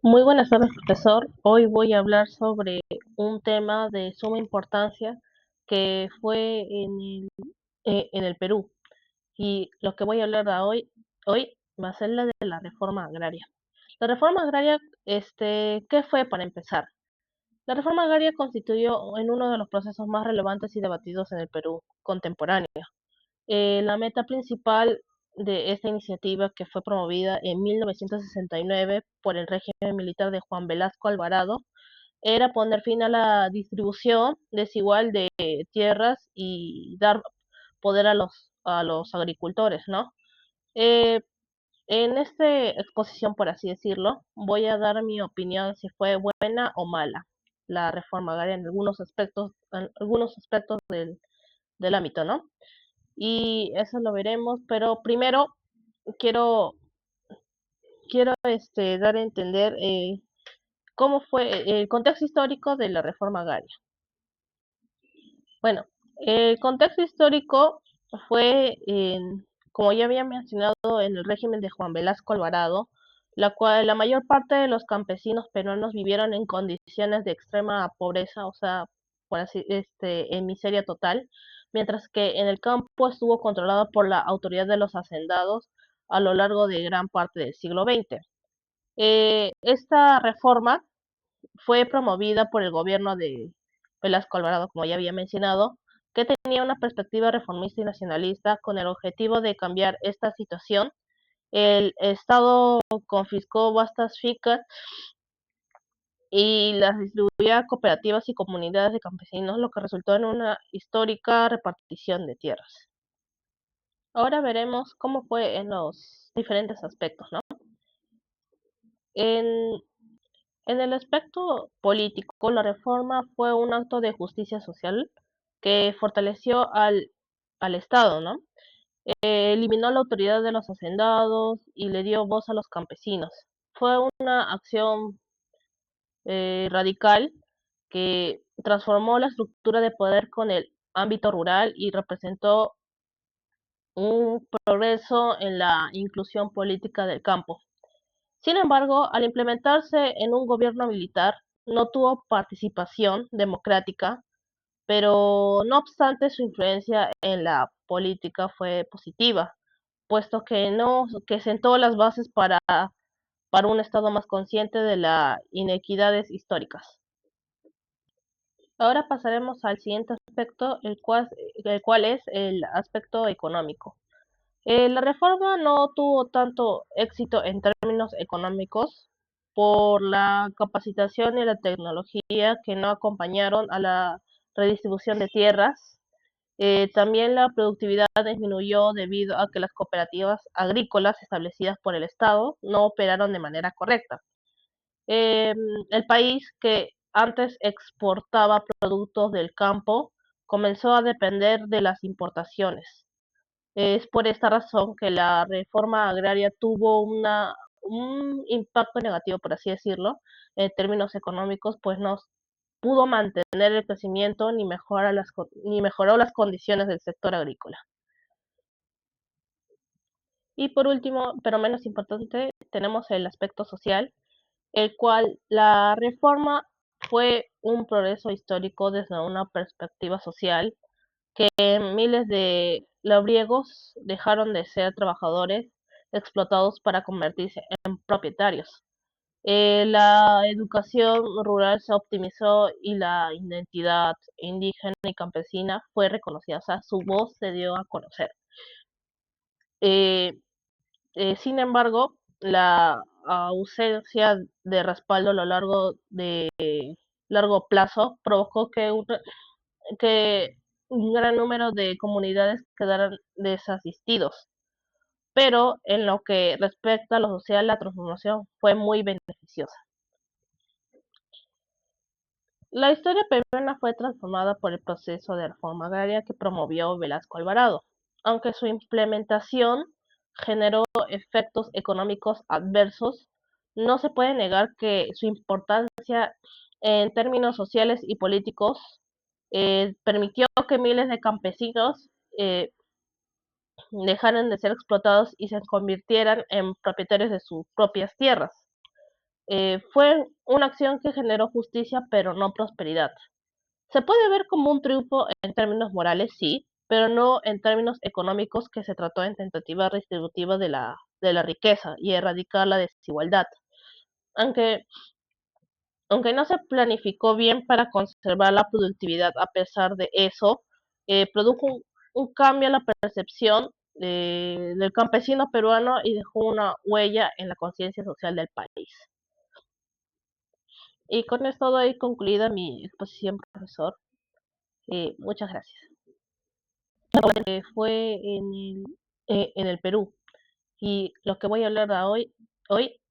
Muy buenas tardes, profesor. Hoy voy a hablar sobre un tema de suma importancia que fue en el Perú. Y lo que voy a hablar hoy va a ser la de la reforma agraria. La reforma agraria, ¿qué fue para empezar? La reforma agraria constituyó en uno de los procesos más relevantes y debatidos en el Perú contemporáneo. La meta principal de esta iniciativa, que fue promovida en 1969 por el régimen militar de Juan Velasco Alvarado, era poner fin a la distribución desigual de tierras y dar poder a los agricultores, ¿no? Eh, en esta exposición, por así decirlo, voy a dar mi opinión si fue buena o mala la reforma agraria en algunos aspectos del ámbito, ¿no? Y eso lo veremos, pero primero quiero, quiero dar a entender cómo fue el contexto histórico de la reforma agraria. Bueno, el contexto histórico fue, como ya había mencionado, en el régimen de Juan Velasco Alvarado, la cual la mayor parte de los campesinos peruanos vivieron en condiciones de extrema pobreza, o sea, por así, en miseria total, mientras que en el campo estuvo controlado por la autoridad de los hacendados a lo largo de gran parte del siglo XX. Esta reforma fue promovida por el gobierno de Velasco Alvarado, como ya había mencionado, que tenía una perspectiva reformista y nacionalista con el objetivo de cambiar esta situación. El Estado confiscó vastas fincas y las distribuyó a cooperativas y comunidades de campesinos, lo que resultó en una histórica repartición de tierras. Ahora veremos cómo fue en los diferentes aspectos, ¿no? En, en el aspecto político, la reforma fue un acto de justicia social que fortaleció al Estado, ¿no? Eliminó la autoridad de los hacendados y le dio voz a los campesinos. Fue una acción radical que transformó la estructura de poder con el ámbito rural y representó un progreso en la inclusión política del campo. Sin embargo, al implementarse en un gobierno militar, no tuvo participación democrática, pero no obstante su influencia en la política fue positiva, puesto que sentó las bases para un Estado más consciente de las inequidades históricas. Ahora pasaremos al siguiente aspecto, el cual es el aspecto económico. La reforma no tuvo tanto éxito en términos económicos por la capacitación y la tecnología que no acompañaron a la redistribución de tierras. También la productividad disminuyó debido a que las cooperativas agrícolas establecidas por el Estado no operaron de manera correcta. Eh, el país, que antes exportaba productos del campo, comenzó a depender de las importaciones. Es por esta razón que la reforma agraria tuvo un impacto negativo, por así decirlo, en términos económicos, pues no pudo mantener el crecimiento ni mejoró las condiciones del sector agrícola. Y por último, pero menos importante, tenemos el aspecto social, el cual la reforma fue un progreso histórico desde una perspectiva social, que miles de labriegos dejaron de ser trabajadores explotados para convertirse en propietarios. La educación rural se optimizó y la identidad indígena y campesina fue reconocida, o sea, su voz se dio a conocer. Eh, Sin embargo, la ausencia de respaldo a lo largo de largo plazo provocó que un gran número de comunidades quedaran desasistidos. Pero en lo que respecta a lo social, la transformación fue muy beneficiosa. La historia peruana fue transformada por el proceso de reforma agraria que promovió Velasco Alvarado, aunque su implementación generó efectos económicos adversos. No se puede negar que su importancia en términos sociales y políticos permitió que miles de campesinos eh, dejaran de ser explotados y se convirtieran en propietarios de sus propias tierras. Fue una acción que generó justicia, pero no prosperidad. Se puede ver como un triunfo en términos morales, sí, pero no en términos económicos, que se trató en tentativa redistributiva de la riqueza y erradicar la desigualdad. Aunque, aunque no se planificó bien para conservar la productividad, a pesar de eso, produjo un cambio en la percepción del campesino peruano y dejó una huella en la conciencia social del país. Y con esto doy concluida mi exposición, profesor. Muchas gracias. Fue en el Perú. Y lo que voy a hablar hoy